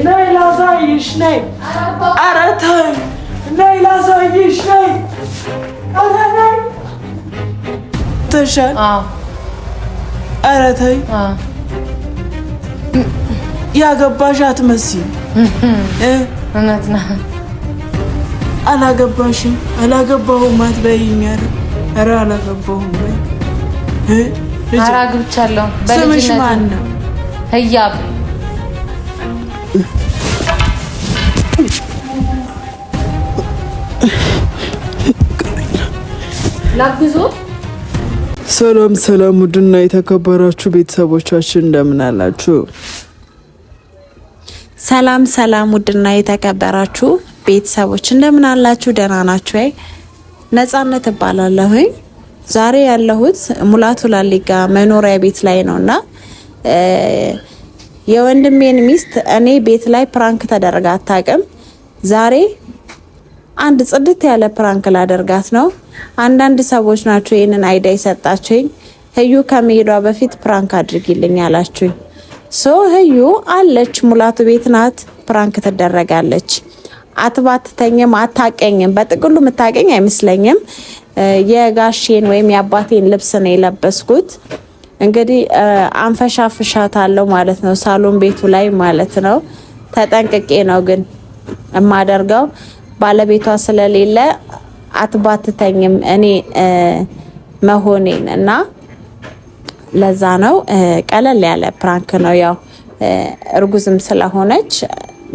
ነይ ላሳይሽ ነይ ኧረ ተይ ነይ ላሳይሽ ነይ ኧረ ነይ ተሻል ኧረ ተይ ያገባሽ አትመስይም እውነት ነው አላገባሽም አላገባሁም አትበይኝ ኧረ አላገባሁም ኧረ አግብቻለሁ ስምሽ ማን ነው ህያብ ላግዞት ሰላም ሰላም ውድና የተከበራችሁ ቤተሰቦቻችን እንደምን አላችሁ? ሰላም ሰላም ውድና የተከበራችሁ ቤተሰቦች እንደምን አላችሁ? ደህና ናችሁ ወይ? ነጻነት እባላለሁኝ። ዛሬ ያለሁት ሙላቱ ላሊጋ መኖሪያ ቤት ላይ ነውና የወንድሜን ሚስት እኔ ቤት ላይ ፕራንክ ተደርጋ አታውቅም። ዛሬ አንድ ጽድት ያለ ፕራንክ ላደርጋት ነው። አንዳንድ ሰዎች ናቸው ይሄንን አይዳ ይሰጣችሁኝ። ህዩ ከመሄዷ በፊት ፕራንክ አድርጊልኝ አላችሁኝ። ህዩ አለች ሙላቱ ቤት ናት። ፕራንክ ትደረጋለች። አትባትተኝም፣ አታቀኝም። በጥቅሉ የምታቀኝ አይመስለኝም። የጋሼን ወይም የአባቴን ልብስ ነው የለበስኩት። እንግዲህ አንፈሻፍሻታለሁ ማለት ነው፣ ሳሎን ቤቱ ላይ ማለት ነው። ተጠንቅቄ ነው ግን የማደርገው ባለቤቷ ስለሌለ አትባትተኝም እኔ መሆኔን እና ለዛ ነው። ቀለል ያለ ፕራንክ ነው። ያው እርጉዝም ስለሆነች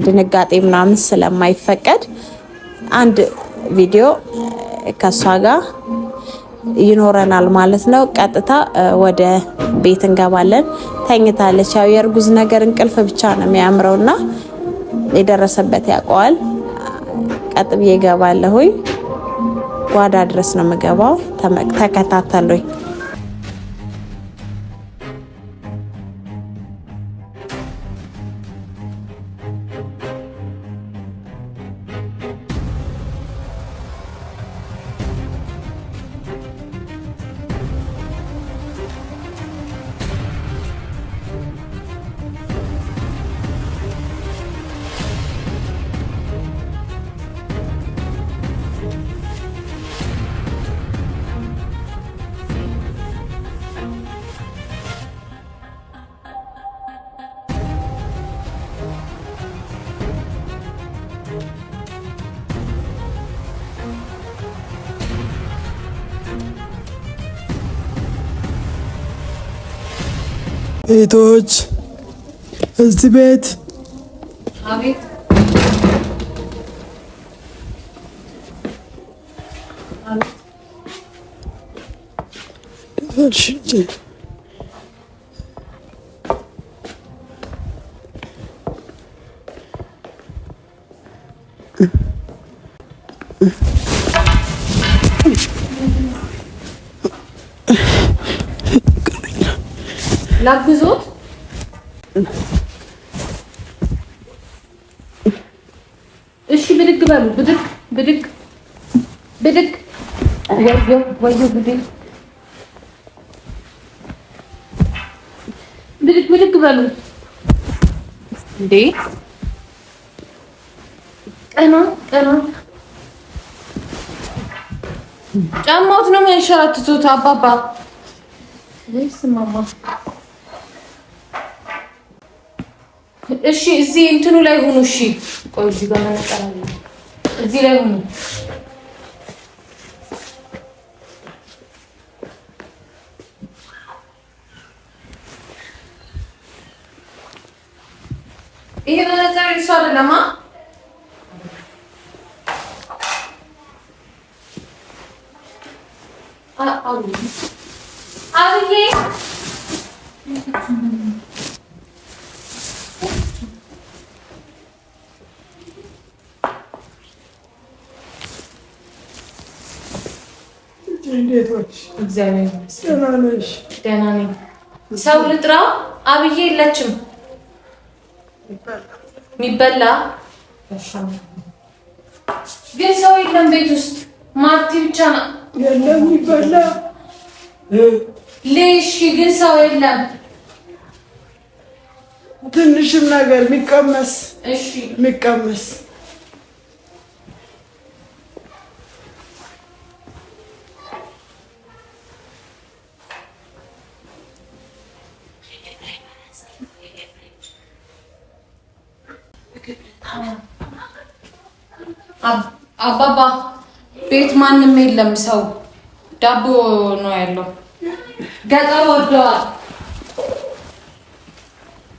ድንጋጤ ምናምን ስለማይፈቀድ አንድ ቪዲዮ ከሷ ጋር ይኖረናል ማለት ነው። ቀጥታ ወደ ቤት እንገባለን። ተኝታለች። ያው የእርጉዝ ነገር እንቅልፍ ብቻ ነው የሚያምረውና የደረሰበት ያውቀዋል። ቀጥ ብዬ እገባለሁኝ። ጓዳ ድረስ ነው የምገባው። ተከታተሉኝ። ቤቶች እዚህ ቤት አቤት ላግዞት እሺ ብድግ በሉ ብድግ ብድግ ብድግ ወዮ ብድግ ብድግ ብድግ በሉ እንዴ ቀና ቀና ጫማዎት ነው የሚያንሸራትቱት አባባ ወይስ ማማ እሺ እዚህ እንትኑ ላይ ሆኑ እሺ ቆይ እዚህ ጋር መነቀራለ እዚህ ላይ ሆኑ ይሄ መነጽር ይሷል ለማ አብዬ እንዴቶች እግዚአብሔር ይመስገን ደህና ነኝ። ሰው ልጥራ? አብዬ የለችም። የሚበላ ግን ሰው የለም ቤት ውስጥ ማርቲ ብቻ ነው የለም የሚበላ ልሽ ግን ሰው የለም ትንሽም ነገር የሚቀመስ እሺ የሚቀመስ አባባ ቤት ማንም የለም ሰው ዳቦ ነው ያለው ገጠር ወርደዋል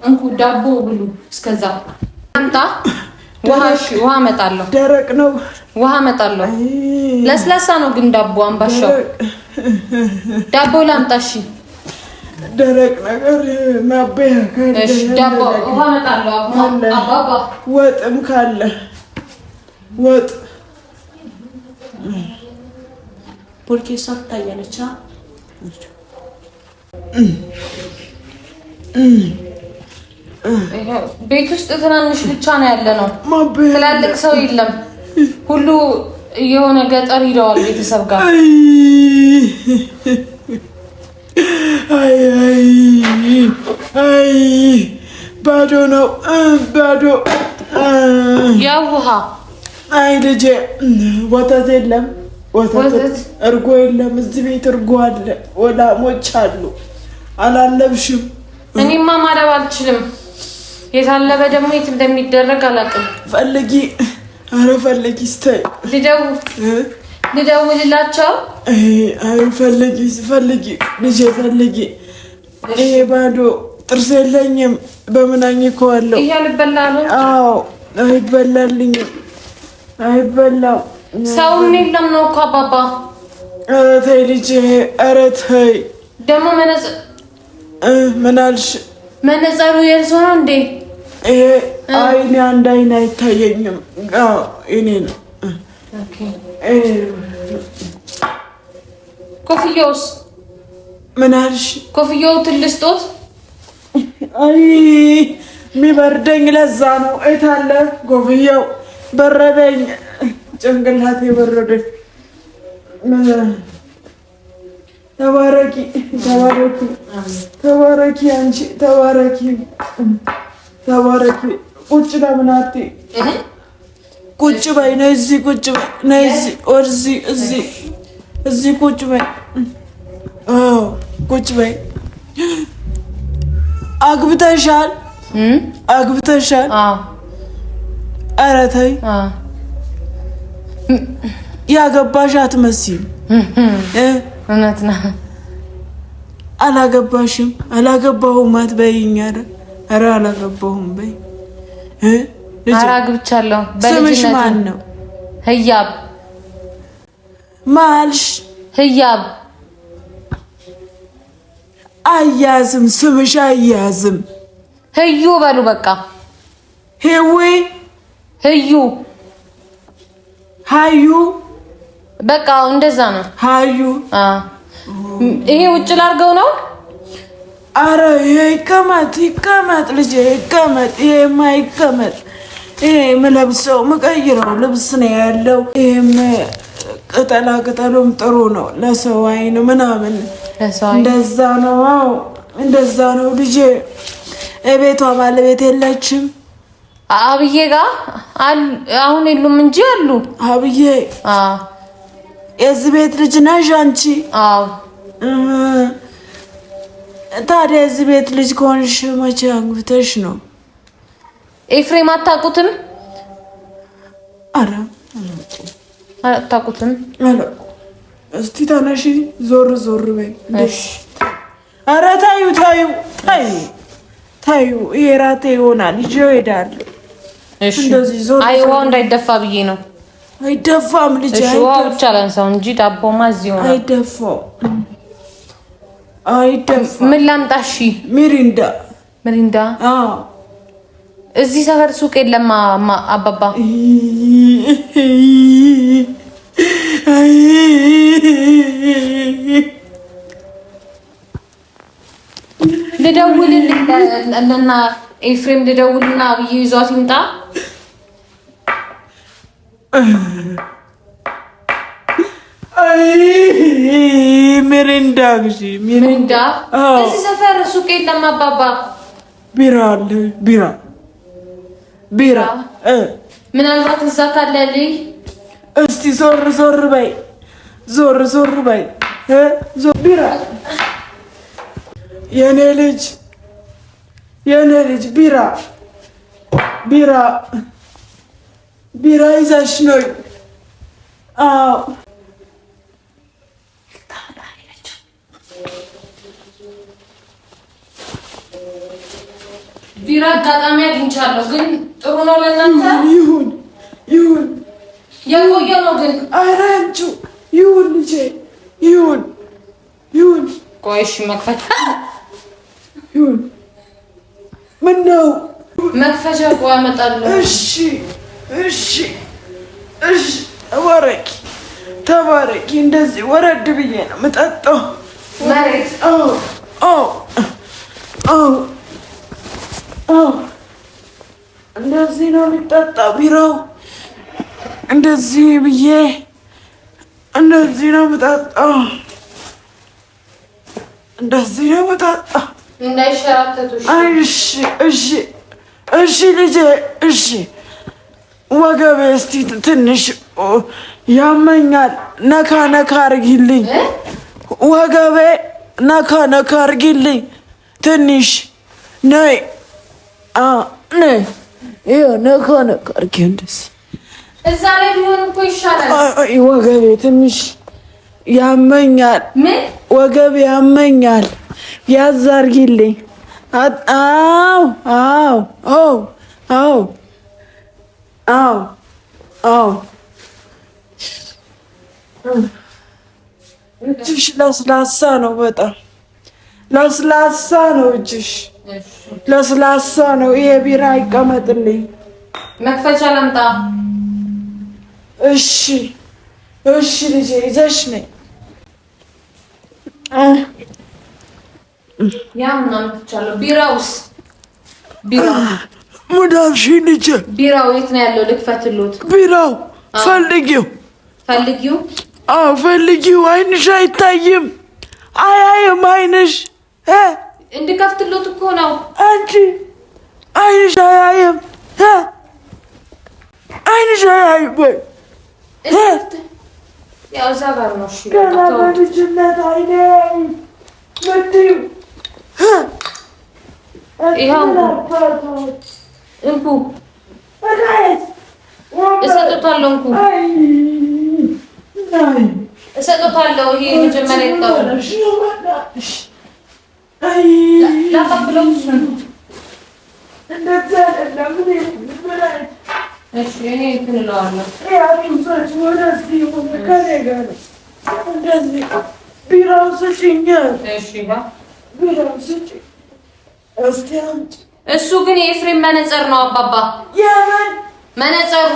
እንኩ ዳቦ ብሉ እስከዛ አንታ ውሃ መጣለሁ ደረቅ ነው ውሃ መጣለሁ ለስላሳ ነው ግን ዳቦ አምባሻው ዳቦ ላምጣሽ ደረቅ ነገር ማበያ ካለ እሺ ዳቦ ውሃ መጣለሁ አባባ ወጥም ካለ ወጥ ፖርኬ ሳታያለቻ ቤት ውስጥ ትናንሽ ብቻ ነው ያለ ነው ትላልቅ ሰው የለም ሁሉ የሆነ ገጠር ሄደዋል ቤተሰብ ጋር አይ ባዶ ነው ባዶ ያው ውሃ አይ ልጄ ወተት የለም ወተት እርጎ የለም እዚህ ቤት እርጎ አለ ወላሞች አሉ አላለብሽም እኔማ ማለብ አልችልም የታለበ ደግሞ የት እንደሚደረግ አላውቅም ፈልጊ አረ ፈልጊ ስታይ ልደውልላቸው አይ ፈልጊ ልጄ ፈልጊ ይሄ ባዶ ጥርስ የለኝም በምን አኝከዋለሁ ይሄ አልበላም አዎ አይበላልኝም አይበላው ሰውም የለም ነው እኮ አባባ ኧረ ተይ ልጄ ኧረ ተይ ደግሞ ምን አልሽ መነጸሩ የእርሶ ነው እንዴ ይሄ አይኔ አንድ አይን አይታየኝም አዎ እኔ ነው ኦኬ ኮፍያውስ ምን አልሽ ኮፍያው ትልስጦት አይ የሚበርደኝ ለዛ ነው እታለ ኮፍያው በረደኝ ጭንቅላቴ በረደኝ ተባረኪ አንቺ ተባረኪ ቁጭ ለምን አትይ ቁጭ በይ ነይ እዚህ ቁጭ በይ ነይ እዚህ ቁጭ በይ አዎ ቁጭ በይ አግብተሻል አዎ ኧረ ተይ ያገባሽ አትመስይም እውነት ነው አላገባሽም አላገባሁም አትበይኝ ኧረ አላገባሁም በይ ኧረ አግብቻለሁ ስምሽ ማን ነው ህያብ ማልሽ ህያብ አያዝም ስምሽ አያዝም ህዩ በሉ በቃ ሄዌ ህዩ ሃዩ በቃ እንደዛ ነው ሃዩ ይሄ ውጭ ላርገው ነው አረ ይሄ ይቀመጥ ልጄ ይቀመጥ ይሄማ ይቀመጥ ይሄ የምለብሰው የምቀይረው ልብስ ነው ያለው ይሄም ቅጠሉም ጥሩ ነው ለሰው አይን ምናምን እንደዛ ነው አዎ እንደዛ ነው ልጄ እቤቷ ባለቤት የለችም አብዬ ጋር አሁን የሉም እንጂ አሉ አብዬ የዚህ ቤት ልጅ ነሽ አንቺ አዎ ታዲያ የዚህ ቤት ልጅ ከሆንሽ መቼ አግብተሽ ነው ኤፍሬም አታውቁትም ኧረ አታውቁትም እስቲ ተነሺ ዞር በይ እሺ ኧረ ታዩ የራቴ ይሆናል ይዤው እሄዳለሁ እሺ አይ ውሃው እንዳይደፋ ብዬ ነው አይደፋም ልጅ እሺ ውሃው ብቻ ላንሳው እንጂ ዳቦማ እዚህ ሆነ አይደፋም ምን ላምጣሽ ሚሪንዳ አዎ እዚህ ሰፈር ሱቅ የለም አባባ ልደውልና ኤፍሬም ልደውልና ብዬ ይዟት ይምጣ ሚሪንዳ እዚህ ሰፈር ሱቅ የለም አባባ ቢራ አለ ቢራ ምናልባት እዛ ካለልኝ እስቲ ዞር በይ ቢራ የኔ ልጅ ቢራ ይዘሽ ነው? አዎ ቢራ አጋጣሚ አግኝቻለሁ፣ ግን ጥሩ ነው ለእናንተ? ይሁን የቆየ ነው ግን ኧረ አንቺ ይሁን ልጄ ይሁን ቆይ እሺ መክፈቻ ይሁን ምነው መክፈቻ ቆይ አመጣለሁ እሺ ተባረኪ እንደዚህ ወረድ ብዬ ነው የምጠጣው መሬት እንደዚህ ነው የሚጠጣው ቢራው እንደዚህ ብዬ እንደዚህ ነው የምጠጣው እንዳይሸራተቱሽ እሺ ልጄ ወገቤ እስቲ ትንሽ ያመኛል ነካ አርጊልኝ ወገቤ ነካ አርጊልኝ ትንሽ ነይ ነካ አርጊ እንደዚህ እዛ ላይ ቢሆን እኮ ይሻላል ወገቤ ትንሽ ያመኛል ወገቤ ያመኛል ያዝ አርጊልኝ እጅሽ ለስላሳ ነው በጣም ለስላሳ ነው እጅሽ ለስላሳ ነው ይሄ ቢራ ይቀመጥልኝ መክፈቻ ላምጣ እሺ ልጄ ይዘሽ ነይ ምናምን ብቻለሁ ቢራውስ ሙዳብሽ ልጄ ቢራው የት ነው ያለው ልክፈትሎት ቢራው ፈልጊው ፈልጊው አይንሽ አይታይም አያይም አይንሽ እንድከፍትሎት እኮ ነው አንቺ አይንሽ አያይም ወይ ያው እዛ ጋር ነው እሺ ገና በልጅነት አይኔ ምትይው ይኸው እንኩ እሰጥቷለሁ ይሄ መጀመሪያ ይጣው ላቀብለው እሱን እንደዛ አይደለም እሺ እኔ እንትን እለዋለሁ እንደዚህ ቢራው ስጪኝ እሺ ቢራው ስጪኝ እስቲ አምጪ እሱ ግን የኤፍሬም መነጽር ነው አባባ የምን መነጽሩ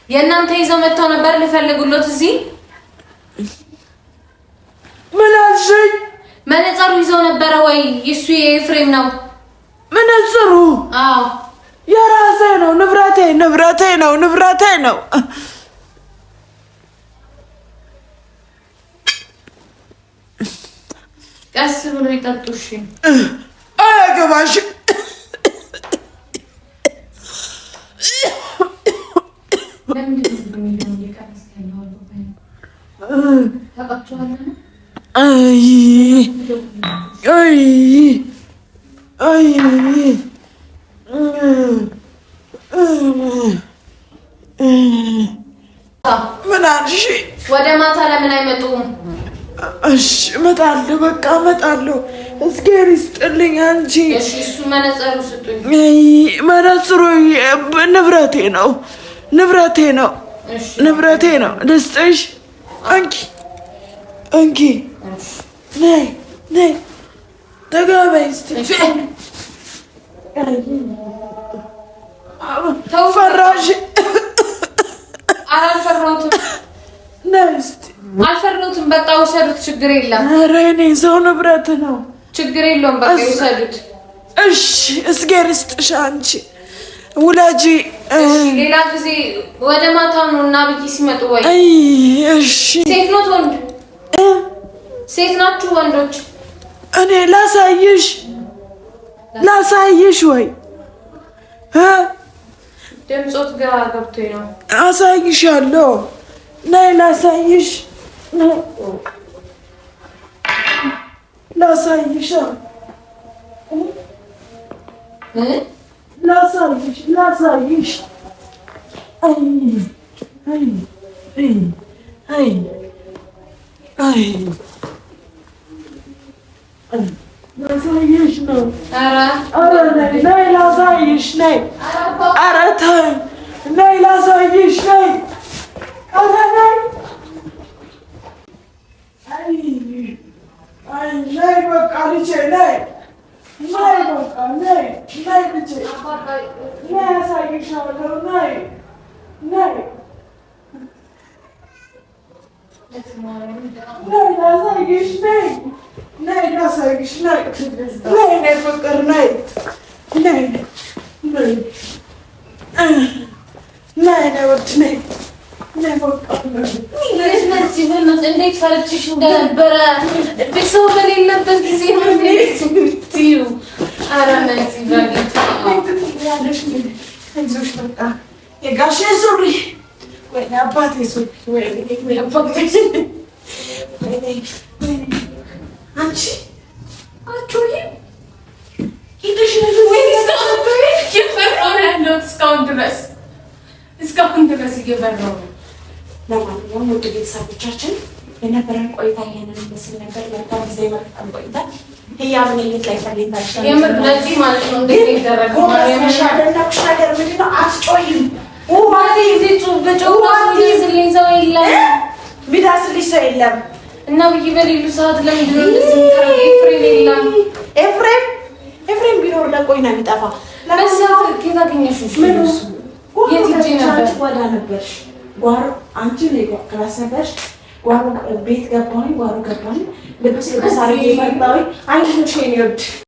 የእናንተ ይዘው መጥተው ነበር ልፈልጉሎት እዚህ ምን አልሽኝ መነጽሩ ይዘው ነበረ ወይ እሱ የኤፍሬም ነው መነጽሩ አዎ የራሴ ነው ንብረቴ ነው ቀስ ብሎ ይጠጡ እሺ አያገባሽም ምን አልሽ? ወደ ማታ ለምን አይመጡም? እሺ እመጣለሁ፣ በቃ እመጣለሁ። እዝጌር ይስጥልኝ አንቺ። እሺ እሱ መነጽሩ ስጡኝ። መነጽሩ ንብረቴ ነው። ልስጥሽ? እንኪ ነይ ተጋበይ እስቲ። ፈራሽ? አልፈራሁትም። ነይ እስቲ። አልፈራሁትም። በቃ ውሰዱት፣ ችግር የለም። ኧረ እኔ ሰው ንብረት ነው፣ ችግር የለውም። በቃ ውሰዱት። እሺ እዝጌር ይስጥሽ አንቺ ውላጂ። ሌላ ጊዜ ወደ ማታ ነው እና ብዬ ሲመጡ ወይ እሺ። ሴት ነው ወንድ? ሴት ናችሁ ወንዶች? እኔ ላሳይሽ ወይ ድምፆት ግራ ገብቶኝ ነው። አሳይሻለሁ። ነይ ላሳይሽ። ላሳይሽ። ላሳይሽ ነው። ነይ ላሳይሽ። ነይ ኧረ ተይ ነይ ላሳይሽ። ነይ ኧረ ነይ ነይ በቃ ልጄ ነይ ነይ በቃ ነይ ነይ ልጄ ነይ አሳይሻለሁ። ነይ ነይ ነይ ላሳይሽ። ነይ ነይ ላሳይሽ። ነይ ነይ ነይ ፍቅር ነይ ነይ ነይ ነይ ነይ ወድ ነይ ነይ በቃ እንዴት ፈርችሽ እንደነበረ ቤተሰብ በሌለበት ጊዜ ነው የምትይው። ኧረ እነዚህ በጌታ አይዞሽ በቃ የጋሼ ሱሪ ወይኔ አባቴ ሱሪ ወይኔ አባቴ አንቺ አትጮይም ሂደሽ እስካሁን ድረስ እየበረው ነው። ለማንኛውም ውድ ቤተሰቦቻችን የነበረን ቆይታ ይሄንን ይመስል ነበር። መልካም ጊዜ፣ መልካም ቆይታ። ህያብን ላይ ታገኝታችሁ የምር ለዚህ ማለት ነው እንደዚህ ይደረጋል። ያደረኩሽ ነገር ምንድን ነው? አትጮይም። ውሃቴ ዜቱ በጮዋቴ ስለኝ ሰው የለም፣ ቢዳስልሽ ሰው የለም እና ብዬ በሌሉ ሰዓት ለምንድን ነው እንደዚህ ተረጋ? ኤፍሬም የለም። ኤፍሬም ቢኖር ለቆይ ነው የሚጠፋ። ለበሰት ከታ ገኘሽ ምን የት ሂጅ ነበር? ጓዳ ነበርሽ። ጓሮ አንቺ ነው ክላስ ነበርሽ። ጓሮ ቤት ገባሁኝ። ጓሮ ገባሁኝ። ልብስ አድርጌ መጣሁኝ። አይዞሽ የኔ ውድ